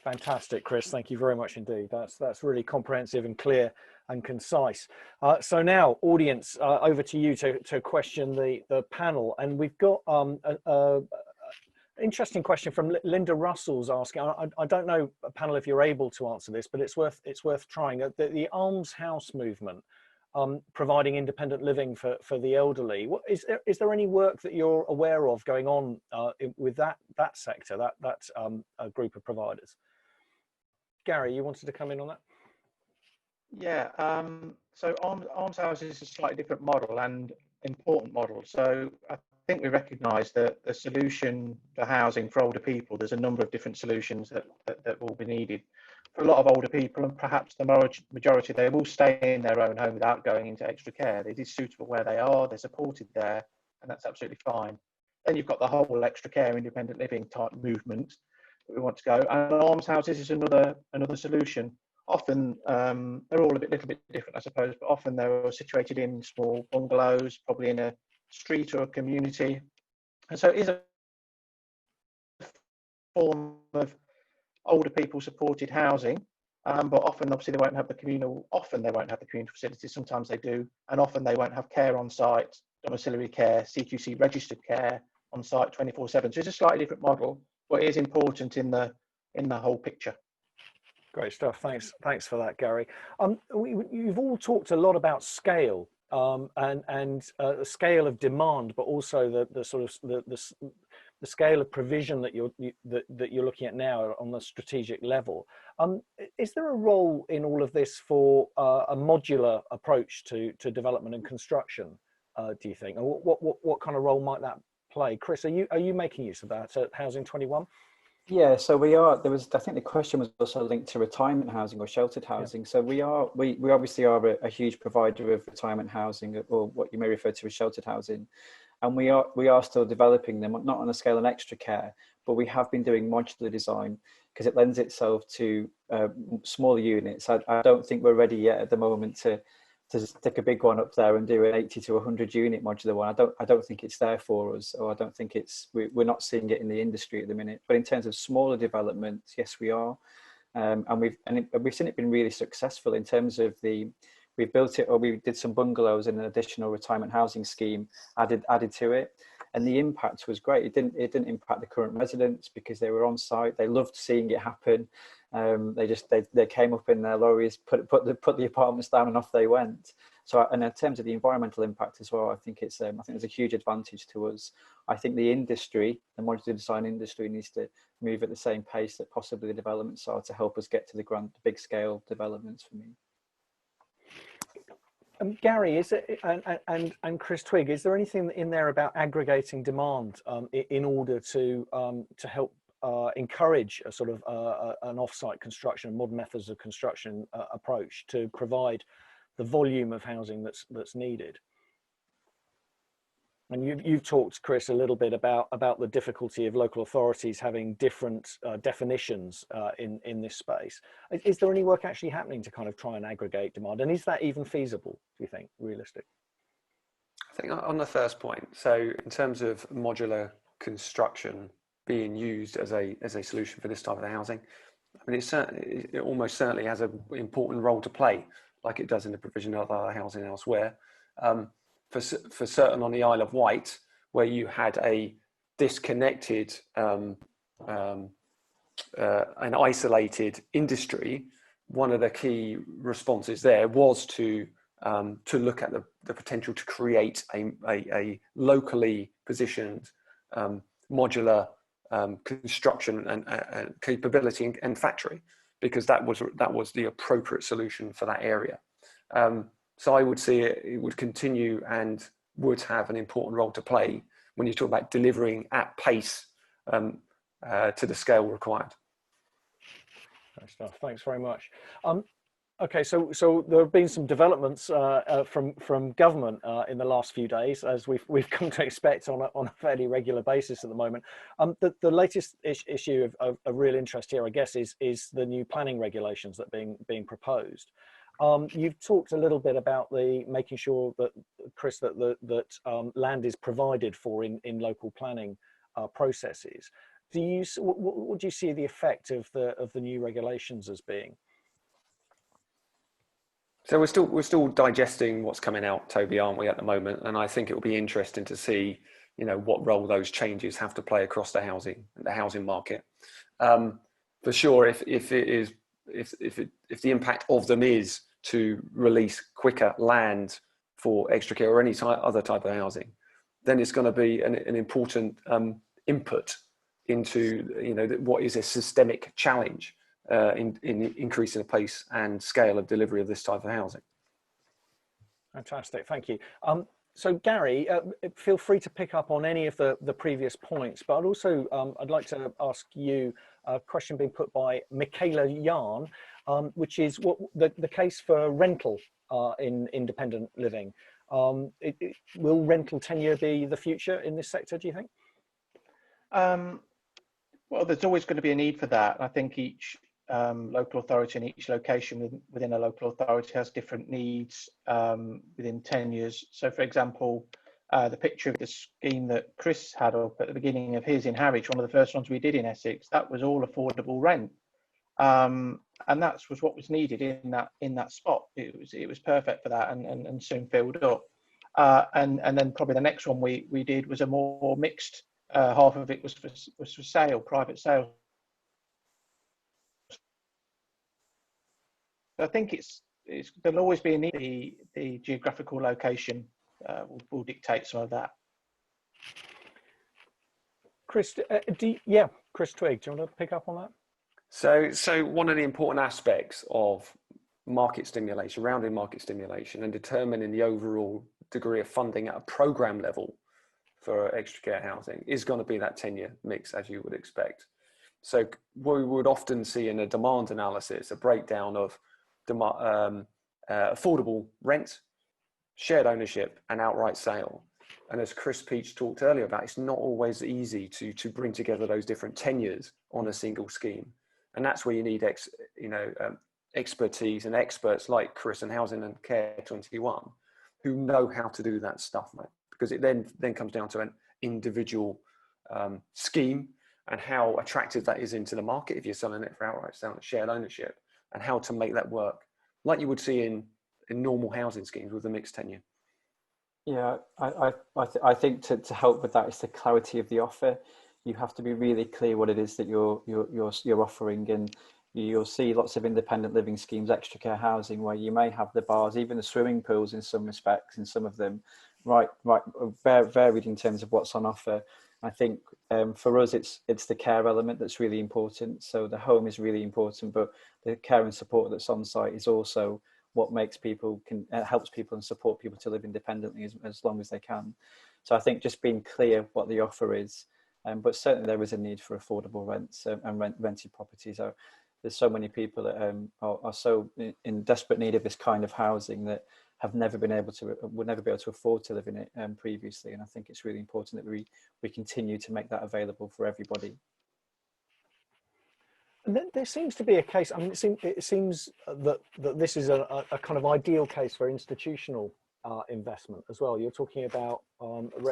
Fantastic, Kris. Thank you very much indeed. That's really comprehensive and clear and concise. So now, audience, over to you to question the panel. And we've got an interesting question from Linda Russell's asking. I don't know, panel, if you're able to answer this, but it's worth trying. The almshouse movement, providing independent living for the elderly. Is there any work that you're aware of going on with that sector, that group of providers? Gary, you wanted to come in on that? Yeah, so almshouses is a slightly different model and important model. So I think we recognise that the solution for housing for older people, there's a number of different solutions that will be needed. For a lot of older people, and perhaps the majority, they will stay in their own home without going into extra care. It is suitable where they are, they're supported there, and that's absolutely fine. Then you've got the whole extra care, independent living type movement that we want to go. And almshouses is another solution. Often they're all little bit different, I suppose, but often they're situated in small bungalows, probably in a street or a community. And so it is a form of older people supported housing, but often obviously they won't have the communal facilities. Sometimes they do, and often they won't have care on site, domiciliary care, CQC registered care on site 24/7. So it's a slightly different model, but it is important in the whole picture. Great stuff. Thanks for that, Gary. You've all talked a lot about scale and the scale of demand, but also the sort of the scale of provision that you're looking at now on the strategic level. Is there a role in all of this for a modular approach to development and construction? Do you think? Or what kind of role might that play? Kris, are you making use of that at Housing 21? Yeah, so we are. There was, I think, the question was also linked to retirement housing or sheltered housing. Yeah. So we obviously are a huge provider of retirement housing, or what you may refer to as sheltered housing, and we are still developing them, not on a scale of extra care, but we have been doing modular design because it lends itself to smaller units. I don't think we're ready yet at the moment to stick a big one up there and do an 80 to 100 unit modular one. I don't think it's there for us, or I don't think we're not seeing it in the industry at the minute. But in terms of smaller developments, yes, we are, and we've seen it been really successful in terms of we built it, or we did some bungalows in an additional retirement housing scheme added to it, and the impact was great. It didn't impact the current residents because they were on site. They loved seeing it happen. They came up in their lorries, put the apartments down, and off they went. So, and in terms of the environmental impact as well, I think there's a huge advantage to us. I think the modular design industry, needs to move at the same pace that possibly the developments are to help us get to the big scale developments for me. Gary, is it, and Kris, Twigg, is there anything in there about aggregating demand in order to help encourage a sort of an off-site construction, modern methods of construction approach to provide the volume of housing that's needed? And you've talked, Kris, a little bit about the difficulty of local authorities having different definitions in this space. Is there any work actually happening to kind of try and aggregate demand? And is that even feasible, do you think, realistic? I think on the first point, so in terms of modular construction being used as a solution for this type of housing, I mean, it almost certainly has an important role to play, like it does in the provision of other housing elsewhere. For certain on the Isle of Wight, where you had a disconnected and isolated industry, one of the key responses there was to look at the potential to create a locally positioned modular construction and capability and factory, because that was the appropriate solution for that area. So I would see it would continue and would have an important role to play when you talk about delivering at pace to the scale required. Great stuff. Thanks very much. Okay, so there have been some developments from government in the last few days, as we've come to expect on a fairly regular basis at the moment. The latest issue of real interest here, I guess, is the new planning regulations that are being proposed. You've talked a little bit about making sure that, Kris, that land is provided for in local planning processes. What do you see the effect of the new regulations as being? So we're still digesting what's coming out, Toby, aren't we, at the moment? And I think it will be interesting to see, what role those changes have to play across the housing market. For sure, if the impact of them is to release quicker land for extra care or any other type of housing, then it's going to be an important input into what is a systemic challenge in increasing the pace and scale of delivery of this type of housing. Fantastic, thank you. So Gary, feel free to pick up on any of the previous points, but I'd like to ask you a question being put by Michaela Yarn, which is what the case for rental in independent living. Will rental tenure be the future in this sector, do you think? Well, there's always going to be a need for that. I think each local authority and each location within a local authority has different needs within tenures. So, for example, the picture of the scheme that Kris had up at the beginning of his in Harwich, one of the first ones we did in Essex, that was all affordable rent, and that was what was needed in that spot. It was perfect for that, and soon filled up. And then probably the next one we did was a more mixed. Half of it was for sale, private sale. I think there'll always be a need. The geographical location will dictate some of that. Kris, Kris Twigg, do you want to pick up on that? So one of the important aspects of market stimulation, rounding market stimulation, and determining the overall degree of funding at a programme level for extra care housing is going to be that tenure mix, as you would expect. So we would often see in a demand analysis a breakdown of affordable rent, shared ownership, and outright sale. And as Kris Peach talked earlier about, it's not always easy to bring together those different tenures on a single scheme. And that's where you need expertise and experts like Kris and Housing and Care 21 who know how to do that stuff, mate. Because it then comes down to an individual scheme and how attractive that is into the market if you're selling it for outright sale and shared ownership, and how to make that work like you would see in normal housing schemes with a mixed tenure. Yeah, I think to help with that is the clarity of the offer. You have to be really clear what it is that you're offering, and you'll see lots of independent living schemes, extra care housing, where you may have the bars, even the swimming pools in some respects, in some of them, right, varied in terms of what's on offer. I think for us, it's the care element that's really important. So the home is really important, but the care and support that's on site is also what makes people helps people and support people to live independently as long as they can. So I think just being clear what the offer is, but certainly there is a need for affordable rents and rented properties. There's so many people that are so in desperate need of this kind of housing that would never be able to afford to live in it previously. And I think it's really important that we continue to make that available for everybody. And then there seems to be a case, I mean, it seems that this is a kind of ideal case for institutional investment as well. You're talking about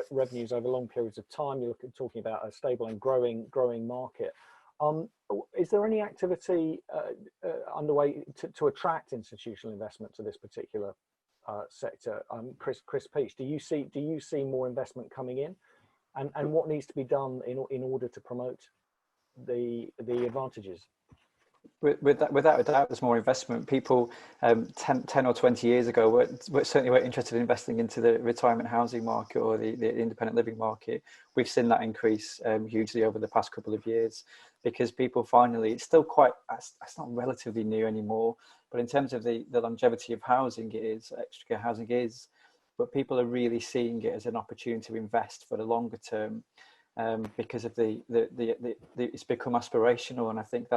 revenues over long periods of time. You're talking about a stable and growing market. Is there any activity underway to attract institutional investment to this particular sector? Kris Peach, do you see more investment coming in, and what needs to be done in order to promote the advantages? Without a doubt, there's more investment. People 10 or 20 years ago certainly weren't interested in investing into the retirement housing market or the independent living market. We've seen that increase hugely over the past couple of years, because people finally, it's still quite, it's not relatively new anymore, but in terms of the longevity of housing, it is, extra care housing is, but people are really seeing it as an opportunity to invest for the longer term. Because of it's become aspirational, and I think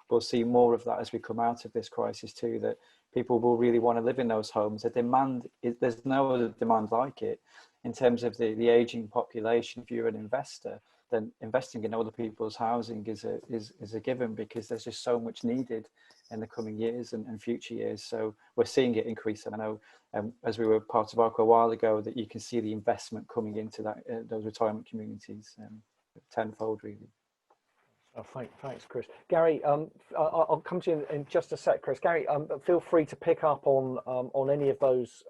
we'll see more of that as we come out of this crisis too, that people will really want to live in those homes. There's no other demand like it in terms of the aging population. If you're an investor, then investing in other people's housing is a given, because there's just so much needed in the coming years and future years. So we're seeing it increase. And I know as we were part of ARCO a while ago, that you can see the investment coming into those retirement communities tenfold, really. Oh, thanks, Kris. Gary, I'll come to you in just a sec, Kris. Gary, feel free to pick up on any of those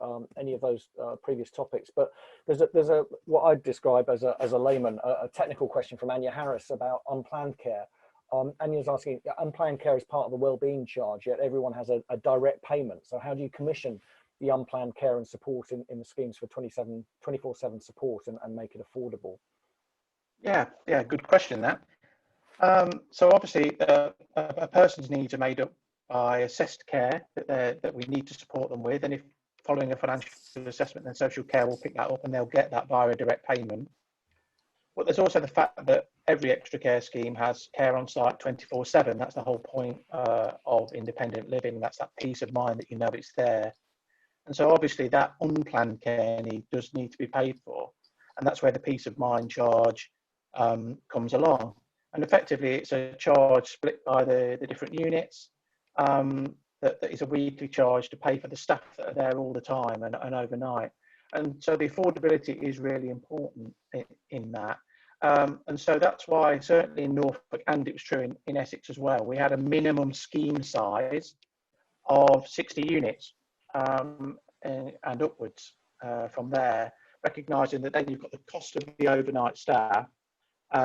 previous topics. But there's a what I'd describe as a layman, a technical question from Anya Harris about unplanned care. Anya's asking, unplanned care is part of the wellbeing charge, yet everyone has a direct payment. So how do you commission the unplanned care and support in the schemes for 24/7 support and make it affordable? Yeah, good question, that. So obviously, a person's needs are made up by assessed care that we need to support them with, and if following a financial assessment, then social care will pick that up and they'll get that via a direct payment. But there's also the fact that every extra care scheme has care on site 24/7. That's the whole point of independent living. That's that peace of mind that you know it's there. And so obviously that unplanned care does need to be paid for, and that's where the peace of mind charge comes along. And effectively, it's a charge split by the different units. That is a weekly charge to pay for the staff that are there all the time and overnight. And so the affordability is really important in that. And so that's why, certainly in Norfolk, and it was true in Essex as well, we had a minimum scheme size of 60 units and upwards from there, recognising that then you've got the cost of the overnight staff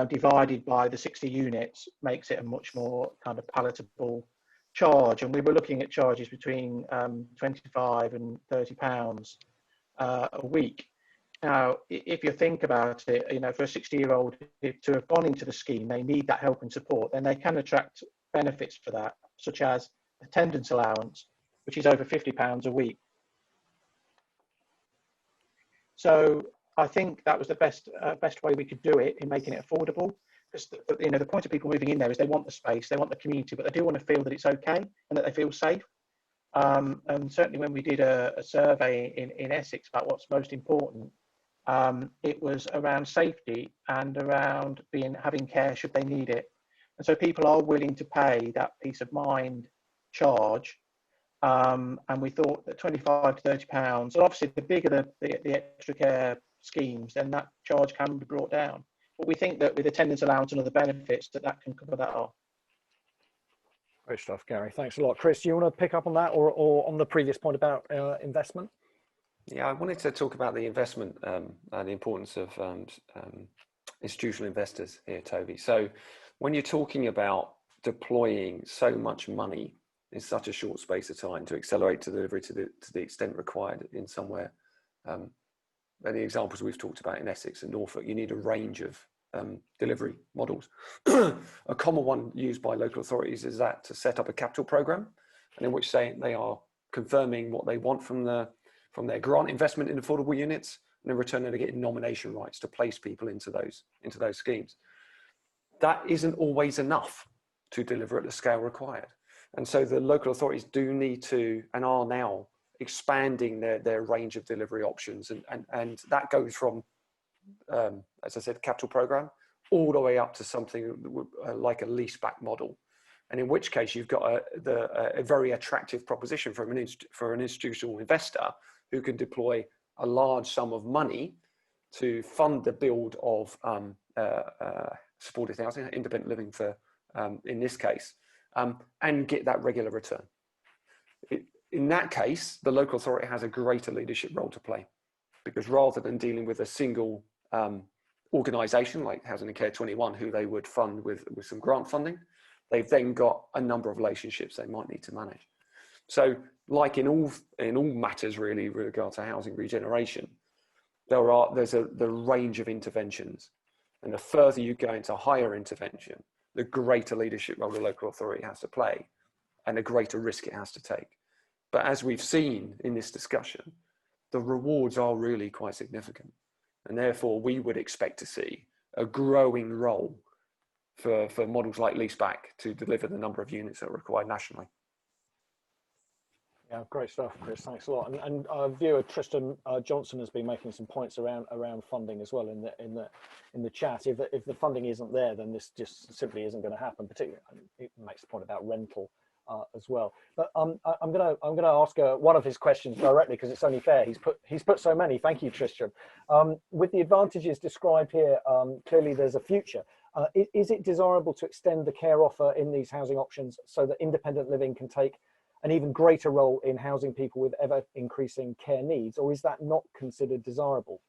divided by the 60 units makes it a much more kind of palatable charge. And we were looking at charges between £25 and £30 a week. Now, if you think about it, for a 60-year-old to have gone into the scheme, they need that help and support, then they can attract benefits for that, such as attendance allowance, which is over £50 a week. So I think that was the best way we could do it in making it affordable, because the point of people moving in there is they want the space, they want the community, but they do want to feel that it's okay and that they feel safe. And certainly when we did a survey in Essex about what's most important, it was around safety and around having care should they need it. And so people are willing to pay that peace of mind charge. And we thought that £25 to £30, and obviously the bigger the extra care schemes, then that charge can be brought down. But we think that with attendance allowance and other benefits, that can cover that off. Great stuff, Gary. Thanks a lot. Kris, do you want to pick up on that or on the previous point about investment? Yeah, I wanted to talk about the investment and the importance of institutional investors here, Toby. So when you're talking about deploying so much money in such a short space of time to accelerate delivery to the extent required in somewhere, and the examples we've talked about in Essex and Norfolk, you need a range of delivery models. A common one used by local authorities is that to set up a capital program, and in which they are confirming what they want from their grant investment in affordable units, and in return they're getting nomination rights to place people into those schemes. That isn't always enough to deliver at the scale required, and so the local authorities do need to, and are now expanding their range of delivery options, and that goes from, as I said, capital program, all the way up to something like a leaseback model, and in which case you've got a very attractive proposition for an institutional investor who can deploy a large sum of money to fund the build of supported housing, independent living for in this case, and get that regular return. In that case, the local authority has a greater leadership role to play, because rather than dealing with a single organisation like Housing and Care 21, who they would fund with some grant funding, they've then got a number of relationships they might need to manage. So, like in all matters really with regard to housing regeneration, there's the range of interventions, and the further you go into higher intervention, the greater leadership role the local authority has to play, and the greater risk it has to take. But as we've seen in this discussion, the rewards are really quite significant. And therefore, we would expect to see a growing role for models like leaseback to deliver the number of units that are required nationally. Yeah, great stuff, Kris. Thanks a lot. And our viewer Tristan Johnson has been making some points around funding as well in the chat. If the funding isn't there, then this just simply isn't going to happen. Particularly, it makes a point about rental as well. But I'm gonna ask one of his questions directly, because it's only fair. He's put so many. Thank you, Tristan. With the advantages described here, clearly there's a future. Is it desirable to extend the care offer in these housing options so that independent living can take an even greater role in housing people with ever increasing care needs, or is that not considered desirable,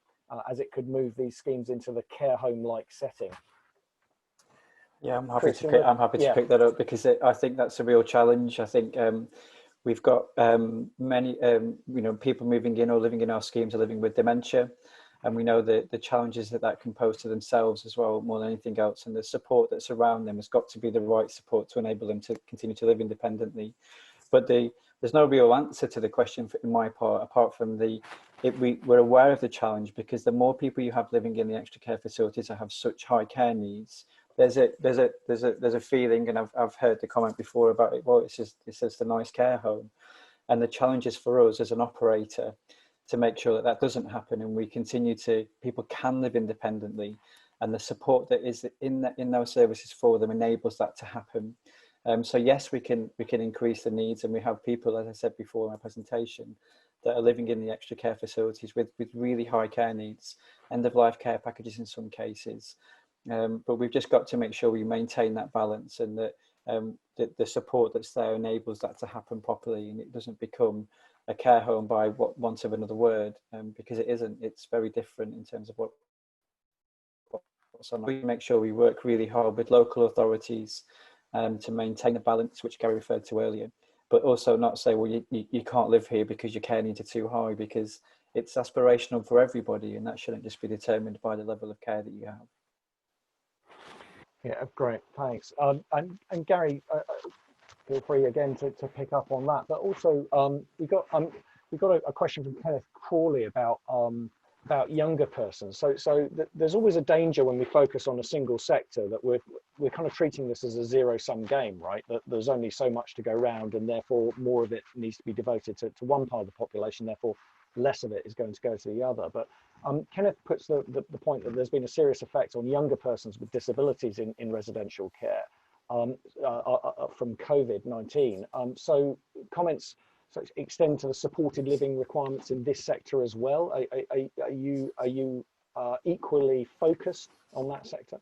as it could move these schemes into the care home-like setting? Yeah, I'm happy to pick that up, because I think that's a real challenge. I think we've got many people moving in or living in our schemes are living with dementia, and we know the challenges that can pose to themselves as well, more than anything else, and the support that's around them has got to be the right support to enable them to continue to live independently. But there's no real answer to the question in my part, apart from we're aware of the challenge, because the more people you have living in the extra care facilities that have such high care needs, there's a feeling, and I've heard the comment before about it. Well, it's just a nice care home, and the challenge is for us as an operator to make sure that doesn't happen, and people can live independently, and the support that is in those services for them enables that to happen. So yes, we can increase the needs, and we have people, as I said before in my presentation, that are living in the extra care facilities with really high care needs, end of life care packages in some cases. But we've just got to make sure we maintain that balance, and that the support that's there enables that to happen properly, and it doesn't become a care home by want of another word, because it isn't. It's very different in terms of what's on. We make sure we work really hard with local authorities to maintain a balance, which Gary referred to earlier, but also not say, well, you can't live here because your care needs are too high, because it's aspirational for everybody, and that shouldn't just be determined by the level of care that you have. Yeah, great, thanks. And Gary, feel free again to pick up on that. But also, we got a question from Kenneth Crawley about about younger persons. There's always a danger when we focus on a single sector that we're kind of treating this as a zero-sum game, right? That there's only so much to go round, and therefore more of it needs to be devoted to one part of the population, therefore less of it is going to go to the other. But Kenneth puts the point that there's been a serious effect on younger persons with disabilities in residential care from COVID-19. So comments extend to the supported living requirements in this sector as well. Are you equally focused on that sector?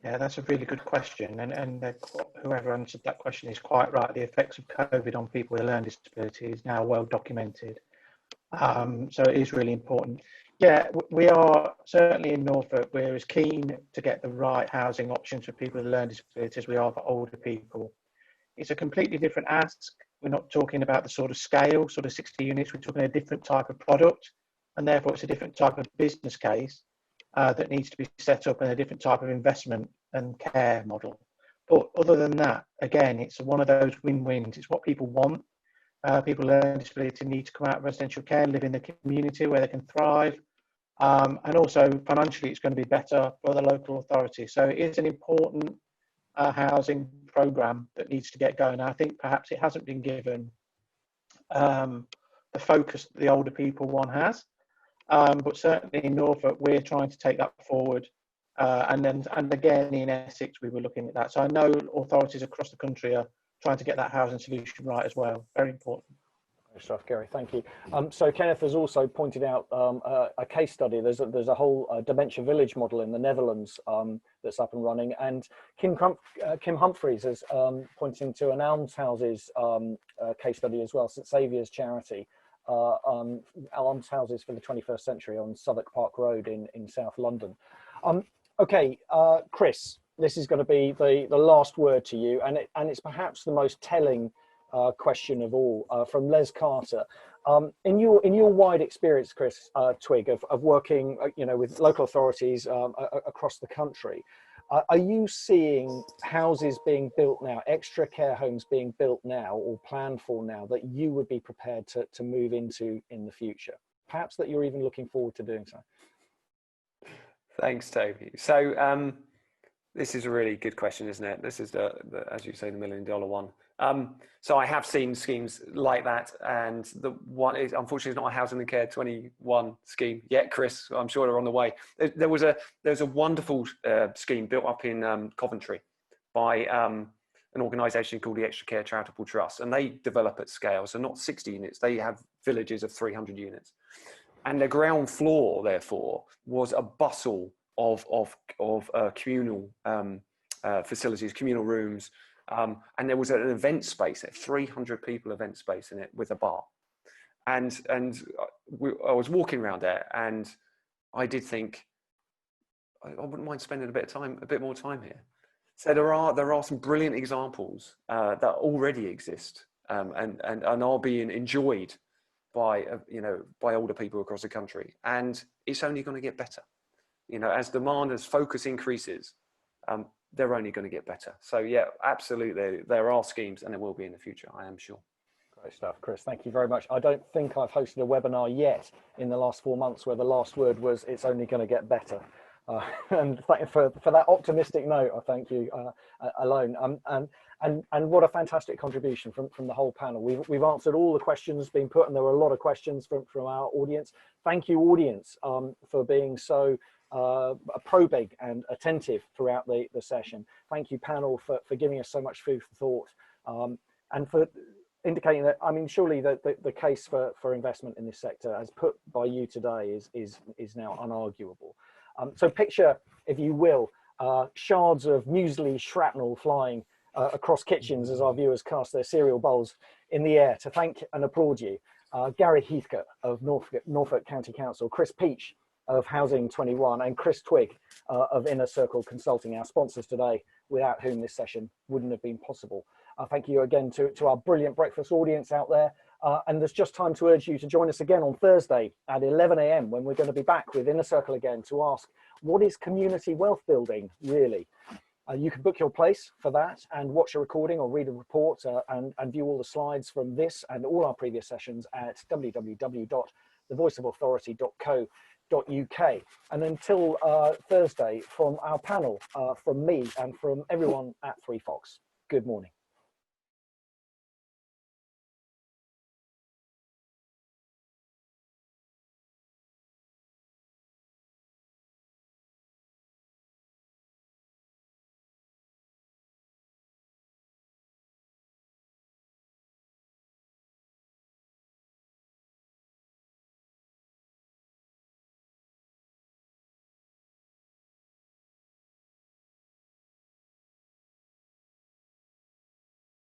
Yeah, that's a really good question, and whoever answered that question is quite right. The effects of COVID on people with learning disability is now well documented, so it is really important. Yeah, we are certainly in Norfolk, we're as keen to get the right housing options for people with learning disabilities as we are for older people. It's a completely different ask. We're not talking about the sort of scale, sort of 60 units, we're talking a different type of product, and therefore it's a different type of business case that needs to be set up, and a different type of investment and care model. But other than that, again, it's one of those win-wins. It's what people want. People with learning disability need to come out of residential care, live in the community where they can thrive. And also financially, it's going to be better for the local authority. So it is an important housing programme that needs to get going. I think perhaps it hasn't been given the focus that the older people one has. But certainly in Norfolk, we're trying to take that forward. And again, in Essex, we were looking at that. So I know authorities across the country are trying to get that housing solution right as well. Very important. Great stuff, Gary. Thank you. So Kenneth has also pointed out a case study. There's a whole dementia village model in the Netherlands that's up and running. And Kim Humphreys is pointing to an almshouses case study as well, St Saviour's charity. Almshouses for the 21st century on Southwark Park Road in South London. Okay, Kris, this is going to be the last word to you, and it's perhaps the most telling question of all from Les Carter. In your wide experience, Kris, Twigg, of working with local authorities across the country, are you seeing houses being built now, extra care homes being built now or planned for now that you would be prepared to move into in the future? Perhaps that you're even looking forward to doing so. Thanks, Toby. So this is a really good question, isn't it? This is the as you say, the $1 million one. So I have seen schemes like that, and the one is unfortunately it's not a Housing and Care 21 scheme yet, Kris. I'm sure they're on the way. There's a wonderful scheme built up in Coventry by an organisation called the Extra Care Charitable Trust, and they develop at scale. So not 60 units; they have villages of 300 units, and the ground floor, therefore, was a bustle of communal facilities, communal rooms. And there was an event space, a 300 people event space in it with a bar. And I was walking around there, and I did think, I wouldn't mind spending a bit more time here. So there are some brilliant examples that already exist and are being enjoyed by older people across the country. And it's only going to get better. As demand, as focus increases, they're only going to get better. So yeah, absolutely, there are schemes, and there will be in the future, I am sure. Great stuff, Kris. Thank you very much. I don't think I've hosted a webinar yet in the last 4 months where the last word was "it's only going to get better." And for that optimistic note, I thank you alone. And what a fantastic contribution from the whole panel. We've answered all the questions being put, and there were a lot of questions from our audience. Thank you, audience, for being so probing and attentive throughout the session. Thank you, panel, for giving us so much food for thought, and for indicating that, I mean, surely the case for investment in this sector, as put by you today, is now unarguable. So picture, if you will, shards of muesli shrapnel flying across kitchens as our viewers cast their cereal bowls in the air to thank and applaud you. Gary Heathcote of Norfolk County Council, Kris Peach of Housing 21, and Kris Twigg of Inner Circle Consulting, our sponsors today, without whom this session wouldn't have been possible. Thank you again to our brilliant breakfast audience out there. And there's just time to urge you to join us again on Thursday at 11 AM when we're going to be back with Inner Circle again to ask, what is community wealth building really? You can book your place for that and watch a recording or read a report and view all the slides from this and all our previous sessions at www.thevoiceofauthority.co.uk. And until Thursday, from our panel, from me and from everyone at 3 Fox, good morning.